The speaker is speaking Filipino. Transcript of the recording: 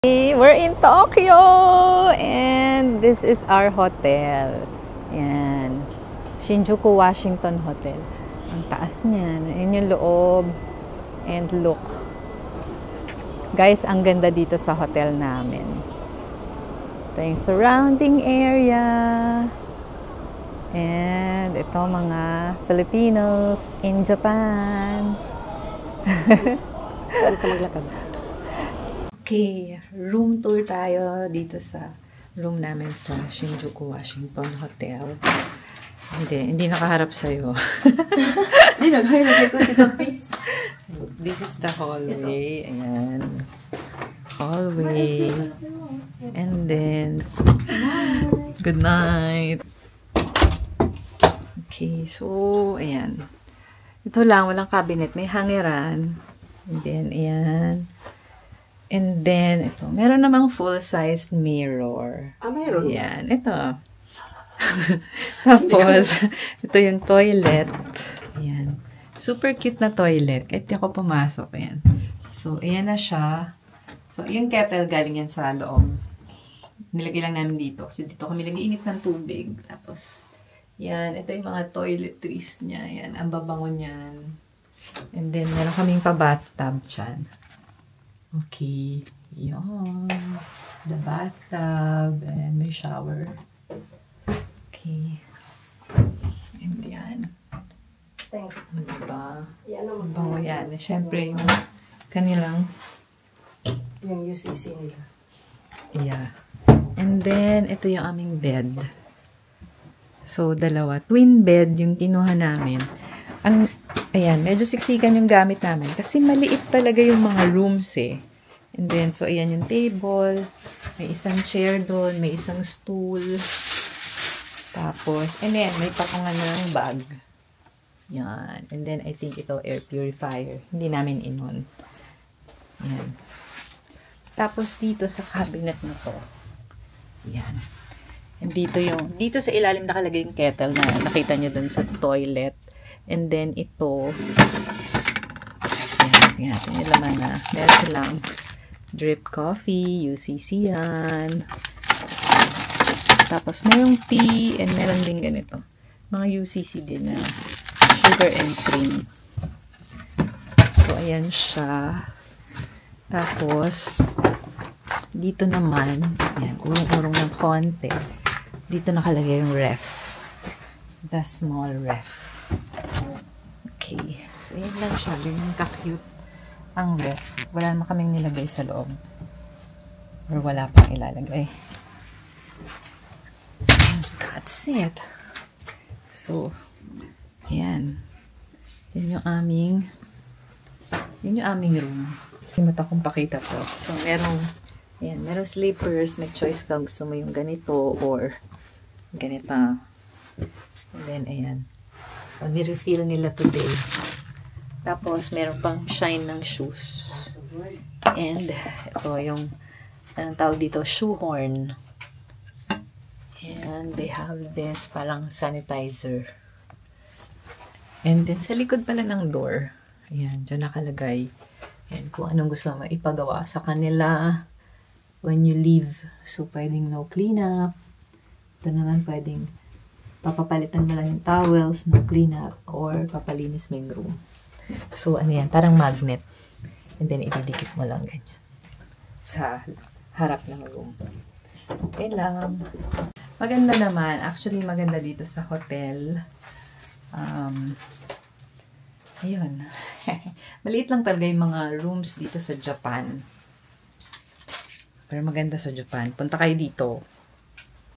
We're in Tokyo and this is our hotel. Yan. Shinjuku Washington Hotel. Ang taas niyan. Ayan yung loob. And look. Guys, ang ganda dito sa hotel namin. Ito yung surrounding area. And ito mga Filipinos in Japan. Saan ka maglakad? Okay, room tour tayo dito sa room namin sa Shinjuku Washington Hotel. Hindi nakaharap sa'yo. Hindi nakaharap ko dito, please. This is the hallway. Ayan. Hallway. And then, good night. Okay, so, ayan. Ito lang, walang cabinet. May hangeran. And then, ayan. And then, ito. Meron namang full-size mirror. Ah, meron? Ayan. Ito. Tapos, ito yung toilet. Ayan. Super cute na toilet. Kahit di ako pumasok. Ayan. So, ayan na siya. So, yung kettle galing yan sa loob. Nilagay lang namin dito. Kasi dito kami nag-iinit ng tubig. Tapos, yan. Ito yung mga toiletries niya. Yan. Ang babango niyan. And then, meron kaming pa-bathtub dyan. Okay. Yan. The bathtub. And may shower. Okay. And yan. Thank you. Diba? Yan naman. Bango yan. Siyempre, yung kanilang Yung UCC nila. yeah. And then, ito yung aming bed. So, dalawa. Twin bed yung kinuha namin. Ayan, medyo siksikan yung gamit namin. Kasi maliit talaga yung mga rooms eh. And then, so, ayan yung table. May isang chair doon. May isang stool. Tapos, and then, may patungan ng bag. Yan. And then, I think ito, air purifier. Hindi namin inon. Yan. Tapos, dito sa cabinet na to. Yan. And dito sa ilalim nakalagay yung kettle na nakita nyo dun sa toilet. And then, ito, yan, natin yung laman na. Meron silang drip coffee, UCC yan. Tapos, mayroong tea, and meron din ganito. Mga UCC din na sugar and cream. So, ayan siya. Tapos, dito naman, yan, urong-urong ng konti. Dito nakalagay yung ref. The small ref. Okay. So, yan lang siya. Ganyan ka-cute ang ref. Wala naman kaming nilagay sa loob. Or wala pang ilalagay. That's it. So, yan. Yan yung aming room. Himata kong pakita to. So, merong sleepers. May choice ka. Gusto mo yung ganito or ganito. And then, ayan. So, ni-refill nila today. Tapos, meron pang shine ng shoes. And, ito yung, anong tawag dito, shoehorn. And, they have this parang sanitizer. And then, sa likod pala ng door, ayan, dyan nakalagay. Ayan, kung anong gusto mo ipagawa sa kanila when you leave. So, pwedeng no cleanup. Ito naman, pwedeng papapalitan mo lang yung towels, no cleanup, or papalinis mo yung room. So, ano yan, parang magnet. And then, ididikit mo lang ganyan sa harap ng room. Okay lang. Maganda naman. Actually, maganda dito sa hotel. Ayun. Maliit lang talaga yung mga rooms dito sa Japan. Pero maganda sa Japan. Punta kayo dito.